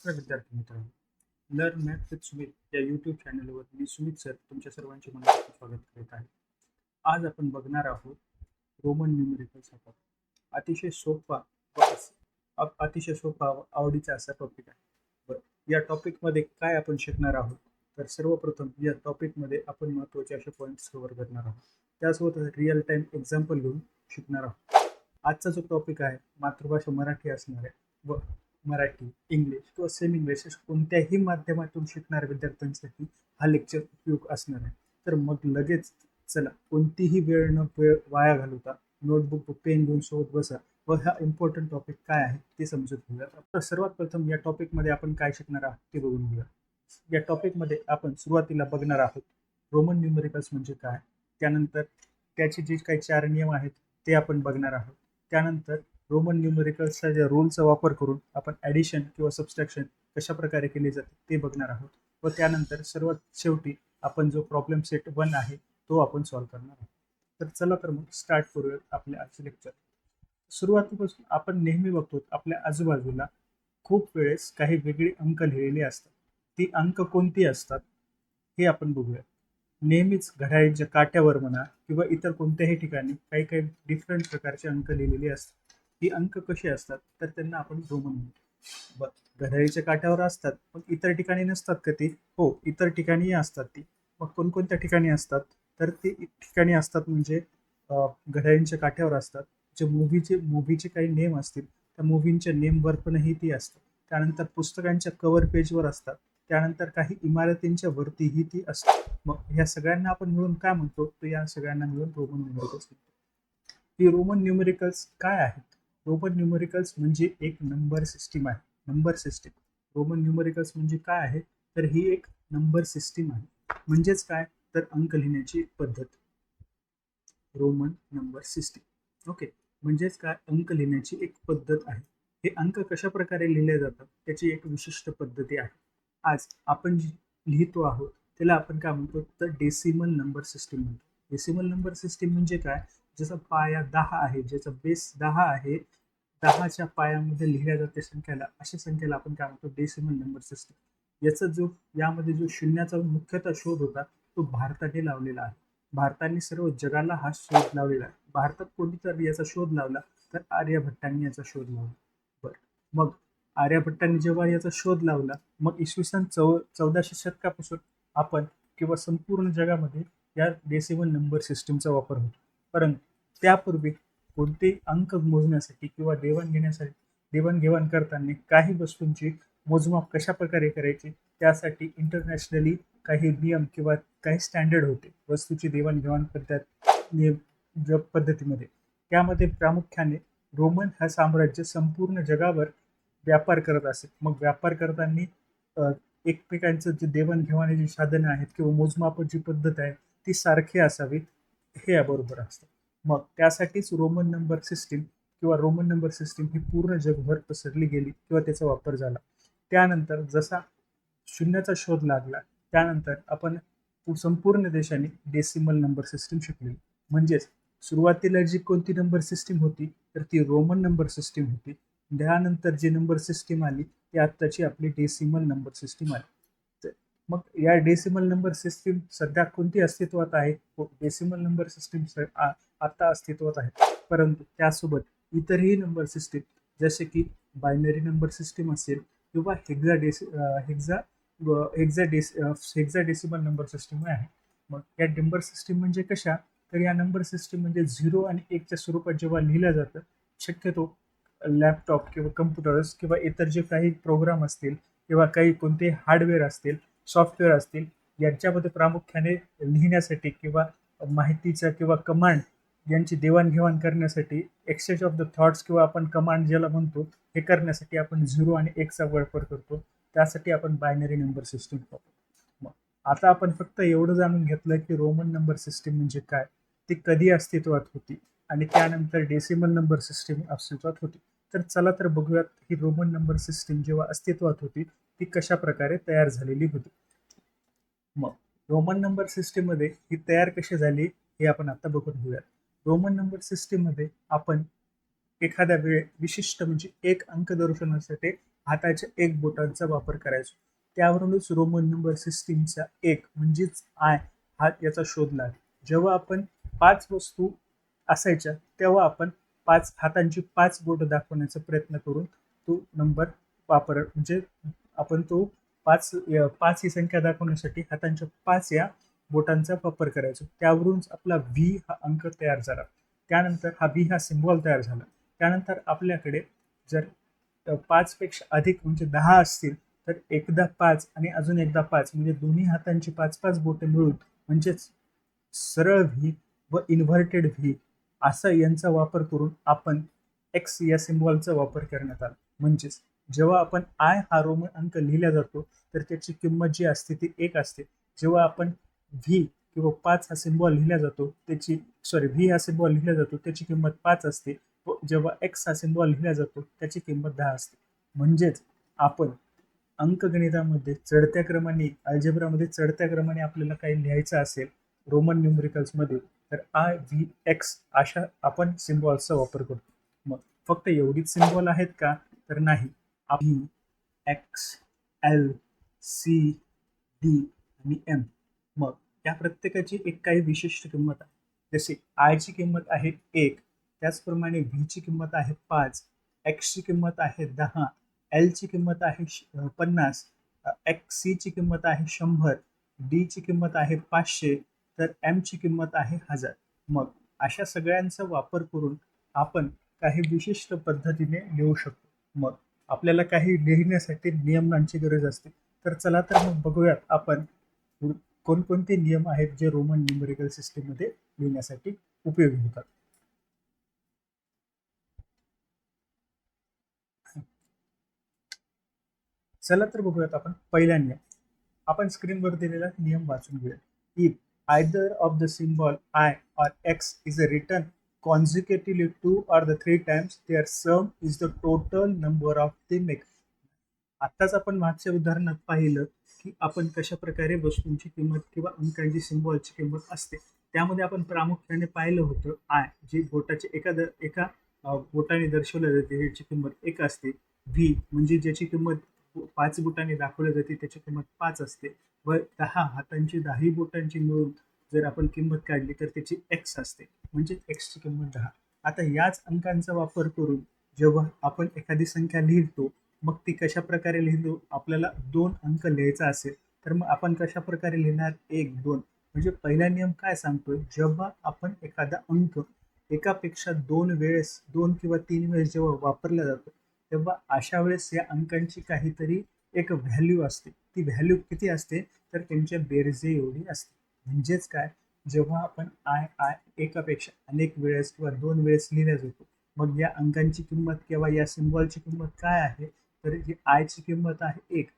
नमस्कार विद्यार्थी मित्रांनो. लर्न मॅथ विथ सुमित या यूट्यूब चॅनलवर मी सुमित सर तुमच्या सर्वांचे मनापासून स्वागत करीत आहे. आज आपण बघणार आहोत रोमन न्यूमेरिकलचा टॉपिक. अतिशय सोपा अतिशय सोपा व आवडीचा असा टॉपिक आहे. बरं, या टॉपिकमध्ये काय आपण शिकणार आहोत? तर सर्वप्रथम या टॉपिकमध्ये आपण महत्त्वाचे असे पॉईंट्स कव्हर करणार आहोत. त्यासोबत रिअल टाईम एक्झाम्पल घेऊन शिकणार आहोत. आजचा जो टॉपिक आहे मातृभाषा मराठी असणार आहे व मराठी, इंग्लिश किंवा सेमी इंग्लिश कोणत्याही माध्यमातून शिकणाऱ्या विद्यार्थ्यांसाठी हा लेक्चर उपयोग असणार आहे. तर मग लगेच चला कोणतीही वेळ वाया घालवता नोटबुक व पेन घेऊन सोबत बसा व हा इम्पॉर्टंट टॉपिक काय आहे ते समजून घेऊया. तर सर्वात प्रथम या टॉपिकमध्ये आपण काय शिकणार आहोत ते बघून घेऊया. या टॉपिकमध्ये आपण सुरुवातीला बघणार आहोत रोमन न्यूमेरिकल्स म्हणजे काय, त्यानंतर त्याचे जे काही 4 नियम आहेत ते आपण बघणार आहोत. त्यानंतर रोमन न्यूमेरिकल्सच्या ज्या रूलचा वापर करून आपण ॲडिशन किंवा सबस्ट्रॅक्शन कशा प्रकारे केले जाते ते बघणार आहोत व त्यानंतर सर्वात शेवटी आपण जो प्रॉब्लेम सेट 1 आहे तो आपण सॉल्व्ह करणार आहोत. तर चला तर मग स्टार्ट करूया आपले आजचे लेक्चर. सुरुवातीपासून आपण नेहमी बघतो आपल्या आजूबाजूला खूप वेळेस काही वेगळे अंक लिहिलेले असतात. ती अंक कोणती असतात हे आपण बघूया. नेहमीच घड्याळीच्या काट्यावर म्हणा किंवा इतर कोणत्याही ठिकाणी काही काही डिफरंट प्रकारचे अंक लिहिलेले असतात. ही अंक कशी असतात तर त्यांना आपण रोमन म्हणतो. घड्याळीच्या काट्यावर असतात पण इतर ठिकाणी नसतात का ती? हो, इतर ठिकाणीही असतात ती. मग कोणकोणत्या ठिकाणी असतात तर ते ठिकाणी असतात म्हणजे घड्याळीच्या काट्यावर असतात. जे मूव्हीचे काही नेम असतील त्या मूव्हींच्या नेमवर पणही ती असतात. त्यानंतर पुस्तकांच्या कव्हर पेजवर असतात. त्यानंतर काही इमारतींच्या वरतीही ती असते. मग ह्या सगळ्यांना आपण मिळून काय म्हणतो तर या सगळ्यांना मिळून रोमन न्यूमेरिकल्स म्हणतो. ही रोमन न्यूमेरिकल्स काय आहेत? रोमन न्यूमेरिकल्स म्हणजे एक नंबर सिस्टीम आहे. Number system. रोमन न्यूमेरिकल्स म्हणजे काय आहे तर ही एक नंबर सिस्टीम आहे. म्हणजेच काय तर अंक लिहिण्याची एक पद्धत. Roman number system. ओके, म्हणजेच काय अंक लिहिण्याची एक पद्धत आहे. हे अंक कशा प्रकारे लिहिले जातात त्याची एक विशिष्ट पद्धती आहे. आज आपण जी लिहितो आहोत त्याला आपण काय म्हणतो तर डेसिमल नंबर सिस्टीम म्हणतो. डेसिमल नंबर सिस्टीम म्हणजे काय, ज्याचा पाया 10 आहे, ज्याचा बेस 10 आहे, 10च्या पायामध्ये लिहिल्या जाते संख्याला, अशा संख्येला आपण काय म्हणतो डेसिमल नंबर सिस्टीम. यामध्ये जो शून्याचा मुख्यतः शोध होता तो भारताने लावलेला आहे. भारताने सर्व जगाला हा शोध लावलेला आहे. भारतात कोणीतरी याचा शोध लावला तर आर्यभट्टांनी याचा शोध लावला. बरं, मग आर्यभट्टांनी जेव्हा याचा शोध लावला मग इसवी सन 1400 शतकापासून आपण किंवा संपूर्ण जगामध्ये या डेसिमल नंबर सिस्टीमचा वापर होतो. परंतु त्यापूर्वी कोणते अंक मोजण्यासाठी किंवा देवाणघेवाण करताना काही वस्तूंची मोजमाप कशा प्रकारे करायची त्यासाठी इंटरनॅशनली काही नियम किंवा काही स्टँडर्ड होते वस्तूची देवाणघेवाण पद्धतीमध्ये. त्यामध्ये प्रामुख्याने रोमन हा साम्राज्य संपूर्ण जगावर व्यापार करत असे. मग व्यापार करताना एकमेकांचं जे देवाणघेवाणीची साधनं आहेत किंवा मोजमापाची पद्धत आहे ती सारखी असावी हे याबरोबर असतं. मग त्यासाठीच रोमन नंबर सिस्टीम ही पूर्ण जगभर पसरली गेली किंवा त्याचा वापर झाला. त्यानंतर जसा शून्याचा शोध लागला त्यानंतर आपण संपूर्ण देशाने डेसिमल नंबर सिस्टीम शिकली. म्हणजेच सुरुवातीला जी कोणती नंबर सिस्टीम होती तर ती रोमन नंबर सिस्टीम होती. त्यानंतर जी नंबर सिस्टीम आली ती आत्ताची आपली डेसिमल नंबर सिस्टीम आली. मग या डेसिमल नंबर सिस्टीम सध्या कोणती अस्तित्वात आहे? डेसिमल नंबर सिस्टीम आता अस्तित्वात आहे. परंतु त्यासोबत इतरही नंबर सिस्टीम जसे की बायनरी नंबर सिस्टीम असेल किंवा हेक्साडेसिमल नंबर सिस्टीम आहे. मग या नंबर सिस्टीम म्हणजे कशा तर या नंबर सिस्टीम म्हणजे 0 आणि 1च्या स्वरूपात जेव्हा लिहिलं जातं, शक्यतो लॅपटॉप किंवा कम्प्युटर्स किंवा इतर जे काही प्रोग्राम असतील किंवा काही कोणते हार्डवेअर असतील, सॉफ्टवेअर असतील, यांच्यामध्ये प्रामुख्याने लिहिण्यासाठी किंवा माहितीचा किंवा कमांड यांची देवाणघेवाण करण्यासाठी एक्सचेंज ऑफ द थॉट्स किंवा आपण कमांड ज्याला म्हणतो हे करण्यासाठी आपण 0 आणि 1चा वापर करतो. त्यासाठी आपण बायनरी नंबर सिस्टीम वापरतो. मग आता आपण फक्त एवढं जाणून घेतलं की रोमन नंबर सिस्टीम म्हणजे काय, ती कधी अस्तित्वात होती आणि त्यानंतर डेसिमल नंबर सिस्टीम अस्तित्वात होती. तर चला तर बघूयात ही रोमन नंबर सिस्टीम जेव्हा अस्तित्वात होती ती कशा प्रकारे तयार झालेली होती. मग रोमन नंबर सिस्टीममध्ये ही तयार कशी झाली हे आपण आता बघून घेऊयात. रोमन नंबर सिस्टीममध्ये आपण एखाद्या विशिष्ट म्हणजे एक अंक दर्शवण्यासाठी हाताच्या एक बोटांचा वापर करायचो. त्यावरूनच रोमन नंबर सिस्टीमचा एक म्हणजेच आय हा याचा शोध लागला. जेव्हा आपण 5 वस्तू असायच्या तेव्हा आपण 5 हातांची 5 बोट दाखवण्याचा प्रयत्न करून तो नंबर म्हणजे आपण तो 5 ही संख्या दाखवण्यासाठी हातांच्या 5 या बोटांचा वापर करायचो. त्यावरूनच आपला व्ही हा अंक तयार झाला. त्यानंतर हा व्ही हा सिम्बॉल तयार झाला. त्यानंतर आपल्याकडे जर 5 पेक्षा अधिक म्हणजे 10 असतील तर एकदा 5 आणि अजून एकदा 5 म्हणजे दोन्ही हातांची 5-5 बोटे मिळून म्हणजेच सरळ व्ही व इन्व्हर्टेड व्ही असा यांचा वापर करून आपण एक्स या सिम्बॉलचा वापर करण्यात आला. म्हणजेच जेव्हा आपण आय हा रोमन अंक लिहिला जातो तर त्याची किंमत जी असते ती 1 असते. जेव्हा आपण व्ही किंवा 5 हा सिम्बॉल लिहिला जातो व्ही हा सिम्बॉल लिहिला जातो त्याची किंमत 5 असते व जेव्हा एक्स हा सिम्बॉल लिहिला जातो त्याची किंमत 10 असते. म्हणजेच आपण अंकगणितामध्ये चढत्या क्रमाने अल्जेब्रामध्ये चढत्या क्रमाने आपल्याला काही लिहायचं असेल रोमन न्यूमरिकल्समध्ये तर आय व्ही एक्स अशा आपण सिम्बॉल्सचा वापर करतो. मग फक्त एवढीच सिम्बॉल आहेत का तर नाही. V X L C D आणि एम मग या प्रत्येकाची एक काही विशिष्ट किंमत आहे. जसे आय ची किंमत आहे 1 त्याचप्रमाणे व्ही ची किंमत आहे 5 एक्स ची किंमत आहे 10 एल ची किंमत आहे 50 एक्स सी ची किंमत आहे 100 डी ची किंमत आहे 500 तर एम ची किंमत आहे 1000. मग अशा सगळ्यांचा वापर करून आपण काही विशिष्ट पद्धतीने लिहू शकतो. मग आपल्याला काही लिहिण्यासाठी नियमांची गरज असते. तर चला तर मग बघूयात आपण कोणकोणते नियम आहेत जे रोमन न्यूमेरिकल सिस्टीम मध्ये लिहिण्यासाठी उपयोगी होतात. चला तर बघूयात आपण पहिला नियम. आपण स्क्रीनवर दिलेला नियम वाचून घेऊया. If either of the symbol I or X is a return consecutively 2 or the 3 times their sum is the total number of the next. आत्ताच आपण मागच्या उदाहरणात पाहिलं की आपण कशा प्रकारे वस्तूंची किंमत किंवा अंकांची सिम्बॉलची किंमत असते. त्यामध्ये आपण प्रामुख्याने पाहिलं होतं आय जी बोटाचे एका बोटाने दर्शवल्या जाते याची किंमत 1 असते. व्ही म्हणजे ज्याची किंमत 5 बोटाने दाखवली जाते त्याची किंमत 5 असते व 10 हातांची 10 बोटांची मिळून जर आपण किंमत काढली तर त्याची एक्स असते म्हणजे एक्सची किंमत 10. आता याच अंकांचा वापर करून जेव्हा आपण एखादी संख्या लिहितो मग ती कशा प्रकारे लिहितो. आपल्याला 2 अंक लिहायचा असेल तर मग आपण कशा प्रकारे लिहिणार 1 2 म्हणजे पहिला नियम काय सांगतोय जेव्हा आपण एखादा अंक एकापेक्षा 2 किंवा 3 वेळेस जेव्हा वापरला जातो तेव्हा अशा वेळेस या अंकांची काहीतरी एक व्हॅल्यू असते. ती व्हॅल्यू किती असते तर त्यांच्या बेरजे एवढी असते. म्हणजेच काय जेव्हा आपण आय आय एकापेक्षा अनेक वेळेस किंवा 2 वेळेस लिहिल्या जातो मग या अंकांची किंमत किंवा या सिम्बॉलची किंमत काय आहे तर जी आयची किंमत आहे 1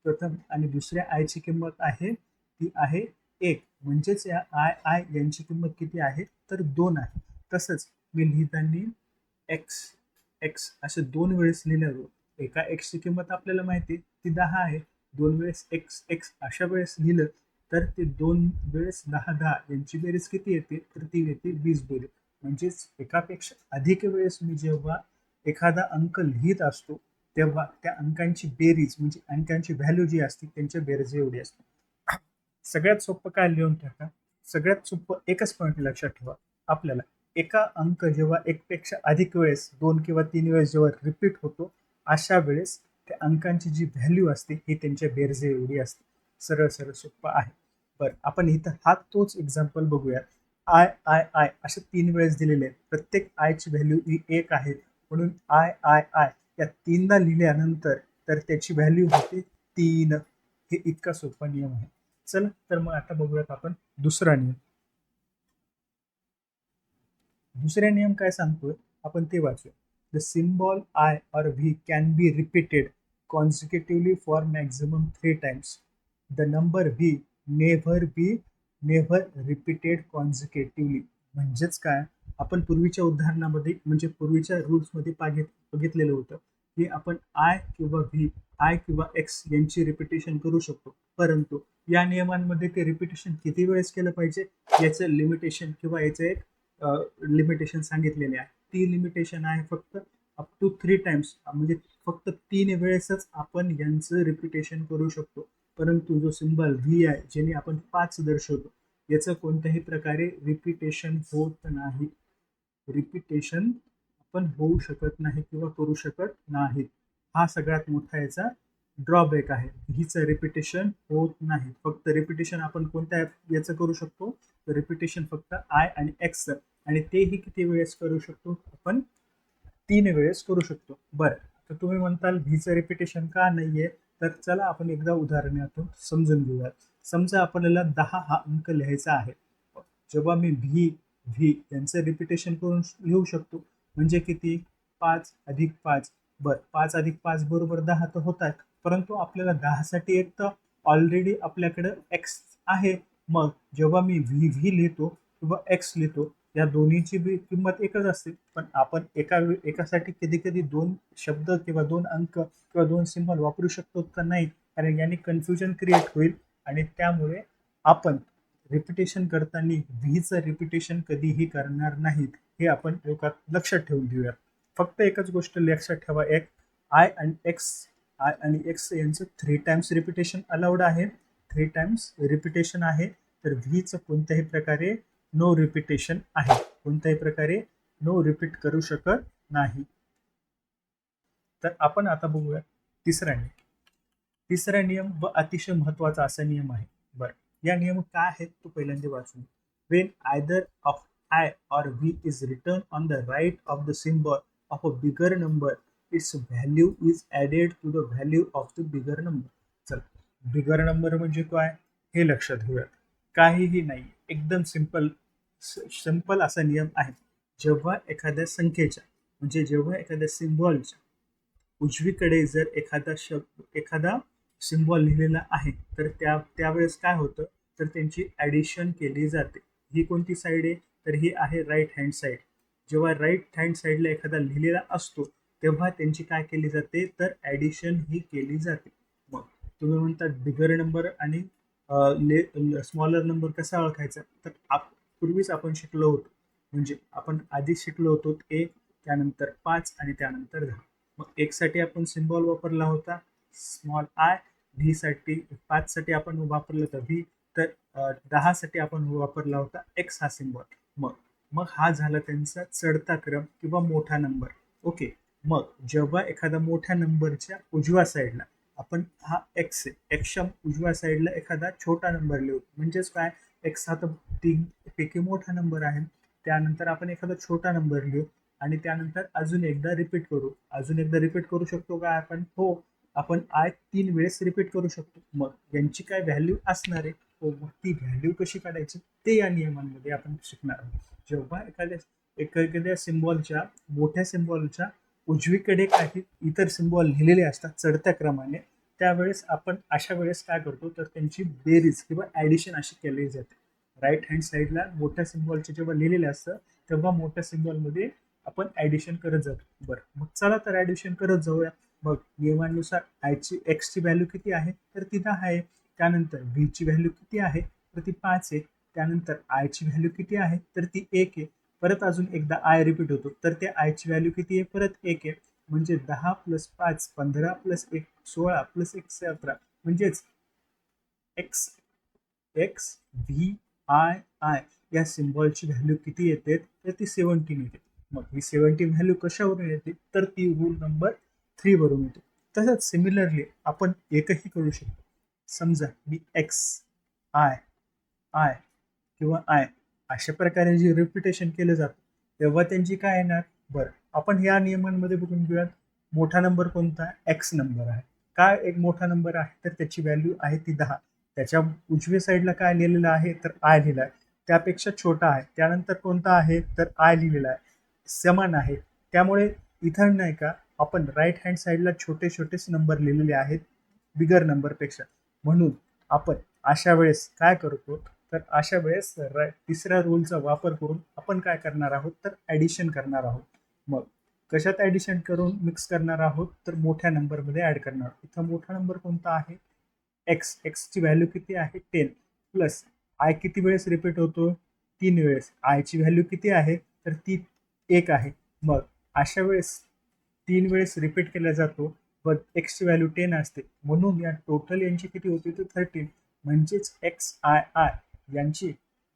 प्रथम आणि दुसऱ्या आयची किंमत आहे ती आहे 1 म्हणजेच या आय आय यांची किंमत किती आहे तर 2 आहे. तसंच मी लिहिताना एक्स एक्स असे 2 वेळेस लिहिल्यावर एका एक्सची किंमत आपल्याला माहिती ती 10 आहे. 2 वेळेस एक्स एक्स अशा वेळेस लिहिलं तर ते 2 वेळेस 10 यांची बेरीज किती येते तर ती येते 20 बेरीज. म्हणजेच एकापेक्षा अधिक वेळेस मी जेव्हा एखादा अंक लिहित असतो तेव्हा त्या अंकांची बेरीज म्हणजे अंकांची व्हॅल्यू जी असते त्यांच्या बेरीज एवढी असते. सगळ्यात सोपं काय लिहून टाका. सगळ्यात सोपं एकच पॉईंट लक्षात ठेवा. आपल्याला एका अंक जेव्हा एकपेक्षा अधिक वेळेस 2 किंवा 3 वेळेस जेव्हा रिपीट होतो अशा वेळेस त्या अंकांची जी व्हॅल्यू असते ही त्यांच्या बेरजे एवढी असते. सरळ सरळ सोपं आहे. बरं आपण इथं हा तोच एक्झाम्पल बघूया. आय आय आय असे 3 वेळेस दिलेले आहेत. प्रत्येक आयची व्हॅल्यू ही 1 आहे म्हणून आय आय आय या 3दा लिहिल्यानंतर तर त्याची व्हॅल्यू होते 3. हे इतका सोपा नियम आहे. चला तर मग आता बघूयात आपण दुसरा नियम. दुसरा नियम काय सांगतोय आपण ते वाचूया. The symbol I or V can be repeated consecutively for maximum 3 times. The number v never repeated consecutively. म्हणजेच काय आपण पूर्वीच्या उदाहरणामध्ये म्हणजे पूर्वीच्या रूल्समध्ये बघितलेलं होतं की आपण आय किंवा व्ही आय किंवा एक्स यांची रिपिटेशन करू शकतो. परंतु या नियमांमध्ये ते रिपिटेशन किती वेळेस केलं पाहिजे याचं लिमिटेशन किंवा याचं एक लिमिटेशन सांगितलेले आहे. ती लिमिटेशन आहे फक्त अप टू 3 टाइम्स, म्हणजे फक्त 3 वेळेसच आपण यांचं रिपिटेशन करू शकतो. परंतु जो सिम्बॉल व्ही आहे, ज्याने आपण 5 दर्शवतो, याचं कोणत्याही प्रकारे रिपिटेशन होत नाही. रिपिटेशन आपण होऊ शकत नाही किंवा करू शकत नाही. हा सगळ्यात मोठा याचा ड्रॉबॅक आहे. हिचं रिपिटेशन होत नाही. फक्त रिपिटेशन आपण कोणत्या याचं करू शकतो, तर रिपिटेशन फक्त आय आणि एक्स, आणि तेही किती वेळेस करू शकतो आपण, 3 वेळेस करू शकतो. बरं, तर तुम्ही म्हणताल व्हीचं रिपिटेशन का नाहीये, तर चला आपण एकदा उदाहरणातून समजून घेऊयात. समजा आपल्याला 10 हा अंक लिहायचा आहे. जेव्हा मी व्ही व्ही यांचं रिपिटेशन करून लिहू शकतो, म्हणजे किती, 5 अधिक 5. बरं, 5 अधिक 5 बरोबर 10 तर होत आहेत, परंतु आपल्याला 10 साठी एक तर ऑलरेडी आपल्याकडं एक्स आहे. मग जेव्हा मी व्ही व्ही लिहितो किंवा एक्स लिहितो, या दोन्हीची बी किंमत एकच असते, पण आपण एकासाठी कधी कधी 2 शब्द किंवा 2 अंक किंवा 2 सिंबल वापरू शकतो का नाही, कारण याने कन्फ्युजन क्रिएट होईल. आणि त्यामुळे आपण रिपिटेशन करताना व्हीचं रिपिटेशन कधीही करणार नाहीत, हे आपण लक्षात ठेवून घेऊया. फक्त एकच गोष्ट लक्षात ठेवा, एक आय आणि एक्स यांचं 3 टाइम्स रिपिटेशन अलाउड आहे. 3 टाइम्स रिपिटेशन आहे. तर व्हीचं कोणत्याही प्रकारे नो रिपिटेशन आहे. कोणत्याही प्रकारे नो रिपीट करू शकत नाही. तर आपण आता बघूया तिसरा नियम. तिसरा नियम व अतिशय महत्वाचा असा नियम आहे. बरं, या नियम काय आहेत तो पहिल्यांदा वाचून. When either of I or V is written on the right of the symbol of a bigger number, its value is added to the value of the bigger number. चल, बिगर नंबर म्हणजे काय हे लक्षात घेऊयात. काहीही नाही, एकदम simple असा नियम आहे. जेव्हा एखाद्या संख्येच्या, म्हणजे जेव्हा एखाद्या सिम्बॉलच्या उजवीकडे जर एखादा सिम्बॉल लिहिलेला आहे, तर त्यावेळेस काय होतं, तर त्यांची ॲडिशन केली जाते. ही कोणती साईड आहे, तर ही आहे राईट हँड साईड. जेव्हा राईट हँड साईडला एखादा लिहिलेला असतो, तेव्हा त्यांची काय केली जाते, तर ॲडिशन ही केली जाते. मग तुम्ही म्हणतात बिगर नंबर आणि स्मॉलर नंबर कसा ओळखायचा, तर पूर्वीच आपण शिकलो होतो. म्हणजे आपण आधी शिकलो होतो ए, त्यानंतर 5 आणि त्यानंतर 10. मग एकसाठी आपण सिम्बॉल वापरला होता स्मॉल आय, व्ही साठी 5 साठी आपण वापरलं होतं व्ही, तर 10 साठी आपण वापरला होता एक्स हा सिम्बॉल. मग मग हा झाला त्यांचा चढता क्रम किंवा मोठा नंबर. ओके, मग जेव्हा एखादा मोठ्या नंबरच्या उजव्या साईडला आपण हा एक्स आहे, एक्सच्या उजव्या साईडला एखादा छोटा नंबर लिहू, म्हणजेच काय, एक्स हा तर 3 पैकी मोठा नंबर आहे. त्यानंतर आपण एखादा छोटा नंबर लिहू आणि त्यानंतर अजून एकदा रिपीट करू शकतो का आपण, हो, आपण आय 3 वेळेस रिपीट करू शकतो. मग यांची काय व्हॅल्यू असणार आहे, हो, मग ती व्हॅल्यू कशी काढायची ते या नियमांमध्ये आपण शिकणार आहोत. जेव्हा एखाद्या सिम्बॉलच्या, मोठ्या सिम्बॉलच्या उजवीकडे काही इतर सिम्बॉल लिहिलेले असतात चढत्या क्रमाने, त्यावेळेस आपण अशा वेळेस काय करतो, तर त्यांची बेरीज किंवा ॲडिशन अशी केली जाते. राईट हँड साईडला मोठ्या सिम्बॉलचे जेव्हा लिहिलेले असतं, तेव्हा मोठ्या सिम्बॉलमध्ये आपण ॲडिशन करत जातो. बरं, मग चला तर ॲडिशन करत जाऊया. मग नियमानुसार एक्सची व्हॅल्यू किती आहे, तर ती 10 आहे. त्यानंतर व्हीची व्हॅल्यू किती आहे, तर ती 5 आहे. त्यानंतर आयची व्हॅल्यू किती आहे, तर ती 1 आहे. परत अजून एकदा आय रिपीट होतो, तर त्या आयची व्हॅल्यू किती आहे, परत 1 आहे. म्हणजे 10 + 5 15 + 1 16 + 1 17, म्हणजेच एक्स एक्स व्ही आय या सिम्बॉलची व्हॅल्यू किती येते, तर ती 17 येते. मग ही 17 व्हॅल्यू कशावरून येते, तर ती रूल नंबर 3 वरून येते. तसंच सिमिलरली आपण एकही करू शकतो. समजा मी एक्स आय आय किंवा आय अशा प्रकारे जे रिपिटेशन केलं जातं, तेव्हा त्यांची काय येणार. बरं, आपण या नियमांमध्ये बघून घेऊयात. मोठा नंबर कोणता, एक्स नंबर आहे. काय एक मोठा नंबर आहे, तर त्याची व्हॅल्यू आहे ती 10. त्याच्या उजव्या साईडला काय लिहिलेलं आहे, तर आय लिहिलं आहे. त्यापेक्षा छोटा आहे, त्यानंतर कोणता आहे, तर आय लिहिलेला आहे, समान आहे. त्यामुळे इथं नाही का, आपण राईट हँड साईडला छोटे छोटेच नंबर लिहिलेले आहेत बिगर नंबरपेक्षा. म्हणून आपण अशा वेळेस काय करतो, तर अशा वेळेस तिसऱ्या रूलचा वापर करून आपण काय करणार आहोत, तर ॲडिशन करणार आहोत. मग कशात ॲडिशन करून मिक्स करणार आहोत, तर मोठ्या नंबरमध्ये ॲड करणार आहोत. इथं मोठा नंबर कोणता आहे, एक्सची व्हॅल्यू किती आहे, 10 प्लस आय किती वेळेस रिपीट होतो, 3 वेळेस. आयची व्हॅल्यू किती आहे, तर ती 1 आहे. मग अशा वेळेस 3 वेळेस रिपीट केला जातो व एक्सची व्हॅल्यू 10 असते, म्हणून या टोटल यांची किती होती तर 13. म्हणजेच एक्स आय आय यांची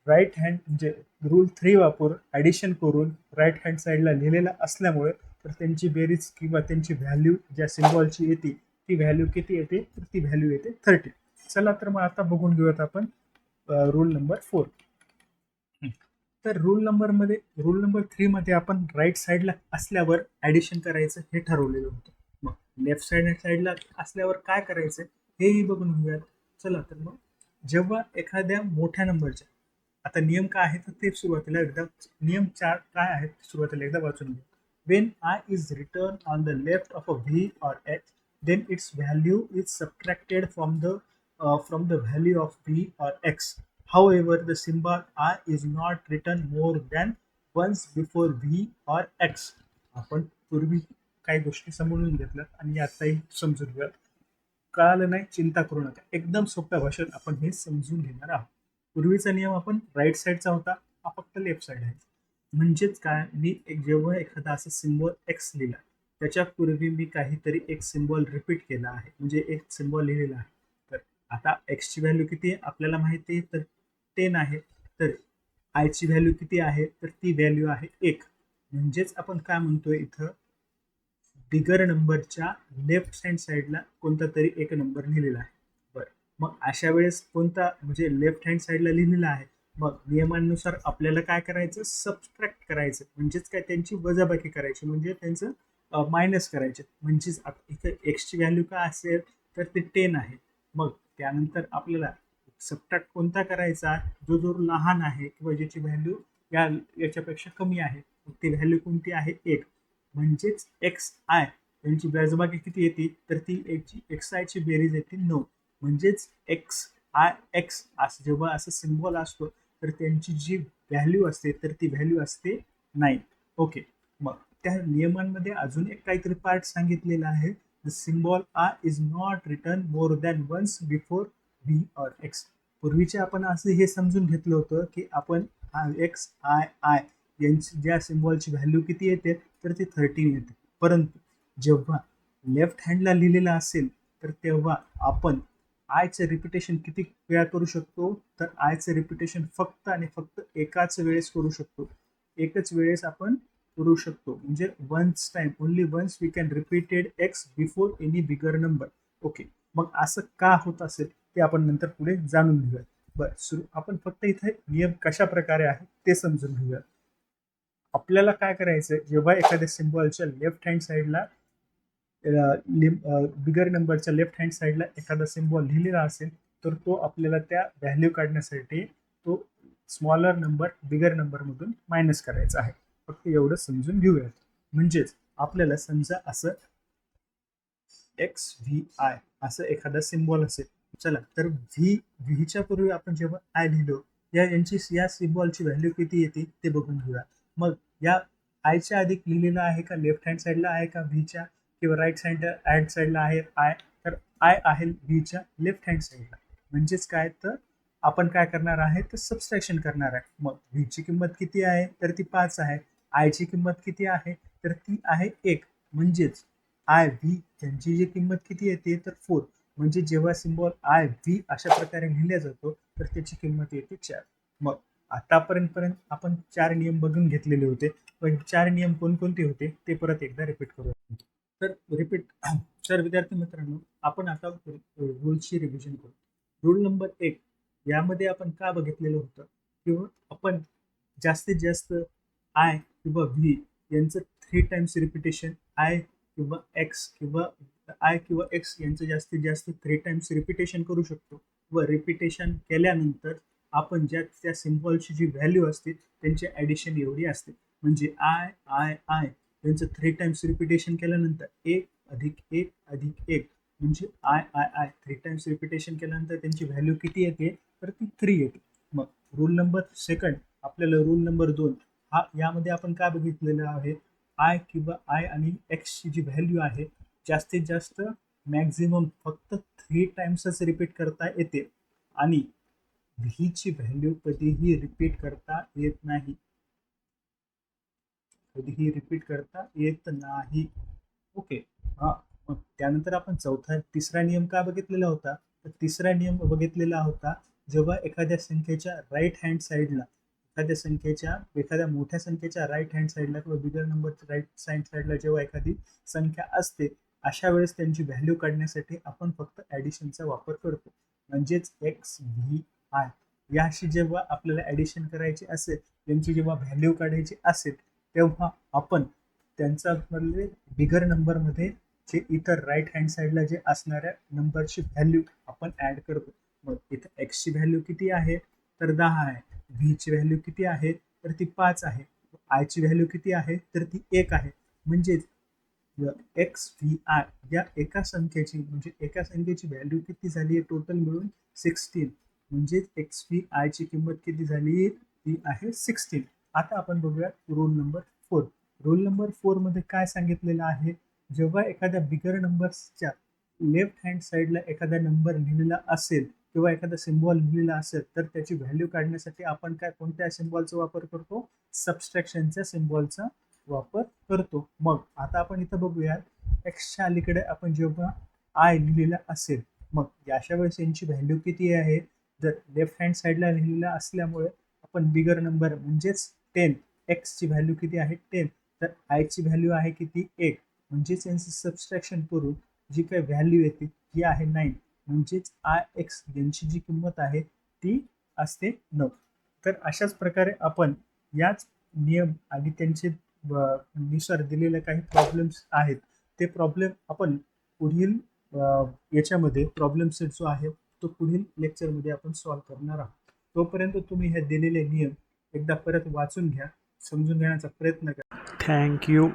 राईट हँड म्हणजे रूल 3 वापरून ॲडिशन करून राईट हँड साईडला लिहिलेला असल्यामुळे तर त्यांची बेरीज किंवा त्यांची व्हॅल्यू ज्या सिम्बॉलची येते ती व्हॅल्यू किती येते तर ती व्हॅल्यू येते 13. चला तर मग आता बघून घेऊयात आपण रूल नंबर 4. तर रूल नंबर 3 मध्ये आपण राईट साईडला असल्यावर ॲडिशन करायचं हे ठरवलेलं होतं. मग लेफ्ट साईडला असल्यावर काय करायचं हेही बघून घेऊयात. चला तर मग जेव्हा एखाद्या मोठ्या नंबरच्या, आता नियम काय आहे तर ते सुरुवातीला एकदा, नियम 4 काय आहे सुरुवातीला एकदा वाचून घेऊ. When I is written on the left of a V or x, then its value is subtracted from the value of v or x. However, the symbol I is not written more than once before v or x. आपण पूर्वी काही गोष्टी समजून घेतल्यात आणि आताही समजून घेऊयात. कळालं नाही चिंता करू नका, एकदम सोप्या भाषेत आपण हे समजून घेणार आहोत. पूर्वीचा नियम आपण राईट साईडचा होता, हा फक्त लेफ्ट साईड आहे. म्हणजेच काय, मी जेव्हा एखादा असं सिम्बॉल एक्स लिहिला त्याच्यापूर्वी मी काहीतरी एक सिम्बॉल रिपीट केला आहे, म्हणजे एक सिम्बॉल लिहिलेला आहे. तर आता एक्सची व्हॅल्यू किती आहे आपल्याला माहिती आहे तर 10 आहे. तर आयची व्हॅल्यू किती आहे तर ती व्हॅल्यू आहे 1. म्हणजेच आपण काय म्हणतोय इथं, बिगर नंबरच्या लेफ्ट हँड साईडला कोणता तरी एक नंबर लिहिलेला आहे. बरं, मग अशा वेळेस कोणता म्हणजे लेफ्ट हँड साईडला लिहिलेला आहे, मग नियमानुसार आपल्याला काय करायचं, सबस्ट्रॅक्ट करायचं, म्हणजेच काय त्यांची वजाबाकी करायची, म्हणजे त्यांचं मायनस करायचे. म्हणजेच इथं एक्सची व्हॅल्यू काय असेल तर ते 10 आहे. मग त्यानंतर आपल्याला सबट्रॅक्ट कोणता करायचा, जो जो लहान आहे किंवा ज्याची व्हॅल्यू याच्यापेक्षा कमी आहे, ती व्हॅल्यू कोणती आहे 1. म्हणजेच एक्स आय यांची वजाबाकी किती येते तर ती एक्स आयची बेरीज येते 9. म्हणजेच एक्स आय एक्स असं जेव्हा असं सिम्बॉल असतो तर त्यांची जी व्हॅल्यू असते तर ती व्हॅल्यू असते 9. ओके, मग त्या नियमांमध्ये अजून एक काहीतरी पार्ट सांगितलेला आहे, the symbol I is not written more than once before V or X. पूर्वीचे आपण असं हे समजून घेतलं होतं की आपण एक्स आय आय यांची ज्या सिम्बॉलची व्हॅल्यू किती येते तर ती 13 येते. परंतु जेव्हा लेफ्ट हँडला लिहिलेलं असेल तर तेव्हा आपण आयचं रिपिटेशन किती वेळा करू शकतो तर आयचं रिपिटेशन फक्त आणि फक्त एकाच वेळेस करू शकतो. एकच वेळेस आपण करू शकतो, म्हणजे once time, only once we can repeated X before any bigger number. Okay, मग असं का होत असेल ते आपण नंतर पुढे जाणून घेऊया. बरं, आपण फक्त इथे नियम कशा प्रकारे आहे ते समजून घेऊया. आपल्याला काय करायचं, जेव्हा एखाद्या सिम्बॉलच्या लेफ्ट हँड साईडला बिगर नंबरच्या लेफ्ट हँड साईडला एखादा सिम्बॉल लिहिलेला असेल तर तो आपल्याला त्या व्हॅल्यू काढण्यासाठी तो स्मॉलर नंबर बिगर नंबरमधून मायनस करायचा आहे. फक्त एवढं समजून घेऊयात. म्हणजेच आपल्याला समजा असं एक्स व्ही आय असं एखादा सिम्बॉल असेल. चला तर व्हीच्या पूर्वी आपण जेव्हा आय लिहिलो या सिम्बॉलची व्हॅल्यू किती येते ते बघून घेऊया. मग या आयच्या अधिक लिहिलेलं आहे का लेफ्ट हँड साईडला आहे का व्हीच्या, किंवा राईट साईडला आहे आय, तर आय आहे व्हीच्या लेफ्ट हँड साईडला. म्हणजेच काय तर आपण काय करणार आहे तर सबस्ट्रॅक्शन करणार आहे. मग व्हीची किंमत किती आहे तर ती 5 आहे. आयची किंमत किती आहे तर ती आहे 1. म्हणजेच आय व्ही यांची जी किंमत किती येते तर 4. म्हणजे जेव्हा सिम्बॉल आय व्ही अशा प्रकारे लिहिला जातो तर त्याची किंमत येते 4. मग आतापर्यंत आपण 4 नियम बघून घेतलेले होते, पण 4 नियम कोणकोणते होते ते परत एकदा रिपीट करूया. तर विद्यार्थी मित्रांनो, आपण आता रूल्सची रिव्हिजन करू. रूल नंबर 1 यामध्ये आपण का बघितलेलं होतं, किंवा आपण जास्तीत जास्त आय किंवा व्ही यांचं 3 टाइम्स रिपिटेशन, आय किंवा एक्स किंवा आय किंवा एक्स यांचं जास्तीत जास्त 3 टाइम्स रिपिटेशन करू शकतो. व रिपिटेशन केल्यानंतर आपण त्या सिम्बॉलची जी व्हॅल्यू असते त्यांची ॲडिशन एवढी असते. म्हणजे आय आय आय यांचं 3 टाइम्स रिपिटेशन केल्यानंतर 1 अधिक 1 अधिक 1 म्हणजे I I I 3 times repetition केल्यानंतर त्यांची व्हॅल्यू किती येते तर ती 3 येते. मग रूल नंबर 2 आपल्याला रूल नंबर 2 हा यामध्ये आपण काय बघितलेलं आहे, आय किंवा आय आणि एक्सची जी व्हॅल्यू आहे जास्तीत जास्त मॅक्झिमम फक्त 3 टाइम्सच रिपीट करता येते आणि व्हीची व्हॅल्यू कधीही रिपीट करता येत नाही. कधीही रिपीट करता येत नाही. ओके. हां. मग त्यानंतर आपण तिसरा नियम का बघितलेला होता? तर तिसरा नियम बघितलेला होता, जेव्हा एखाद्या संख्येच्या राइट हँड साइडला, एखाद्या मोठ्या संख्येच्या राइट हँड साइडला किंवा बिगर नंबरच्या राइट हँड साइडला जेव्हा एखादी संख्या असते, अशा वेळेस त्यांची व्हॅल्यू काढण्यासाठी आपण फक्त ॲडिशनचा वापर करतो. म्हणजेच एक्स, व्ही, आय याशी जेव्हा आपल्याला ॲडिशन करायची असेल, यांची जेव्हा व्हॅल्यू काढायची असेल, तेव्हा आपण त्यांच्यामधले बिगर नंबरमध्ये जे इतर राईट हँड साईडला जे असणाऱ्या नंबरची व्हॅल्यू आपण ॲड करतो. मग इथं एक्सची व्हॅल्यू किती आहे? तर 10 आहे. व्हीची व्हॅल्यू किती आहे? तर ती 5 आहे. आयची व्हॅल्यू किती आहे? तर ती 1 आहे. म्हणजेच एक्स व्ही आय या एका संख्येची व्हॅल्यू किती झाली आहे टोटल मिळून 16. म्हणजेच एक्स व्ही आयची किंमत किती झाली? ती आहे 16. आता आपण बघूया रूल नंबर 4. रूल नंबर 4 मध्ये काय सांगितलेलं आहे? जेव्हा एखाद्या बिगर नंबर्सच्या लेफ्ट हँड साईडला एखादा नंबर लिहिलेला असेल किंवा एखादा सिम्बॉल लिहिलेला असेल, तर त्याची व्हॅल्यू काढण्यासाठी आपण कोणत्या सिम्बॉलचा वापर करतो? सबस्ट्रॅक्शनच्या सिम्बॉलचा वापर करतो. मग आता आपण इथं बघूया, एक्सच्या अलीकडे आपण जेव्हा आय लिहिलेला असेल, मग अशा वेळेस यांची व्हॅल्यू किती आहे? जर लेफ्ट हँड साईडला लिहिलेला असल्यामुळे आपण बिगर नंबर म्हणजेच 10, एक्सची व्हॅल्यू किती आहे? 10. तर आयची व्हॅल्यू आहे किती? 1. म्हणजेच यांचं सबस्ट्रॅक्शन करून जी काही व्हॅल्यू येते ती आहे 9. म्हणजेच आय एक्स यांची जी किंमत आहे ती असते 9. तर अशाच प्रकारे आपण याच नियम आणि त्यांचे नुसार दिलेले काही प्रॉब्लेम्स आहेत, ते प्रॉब्लेम आपण पुढील याच्यामध्ये प्रॉब्लेम सेट जो आहे तो पुढील लेक्चरमध्ये आपण सॉल्व्ह करणार आहोत. तोपर्यंत तुम्ही हे दिलेले नियम एकदा परत वाचून घ्या, समजून घेण्याचा प्रयत्न करा. थँक्यू.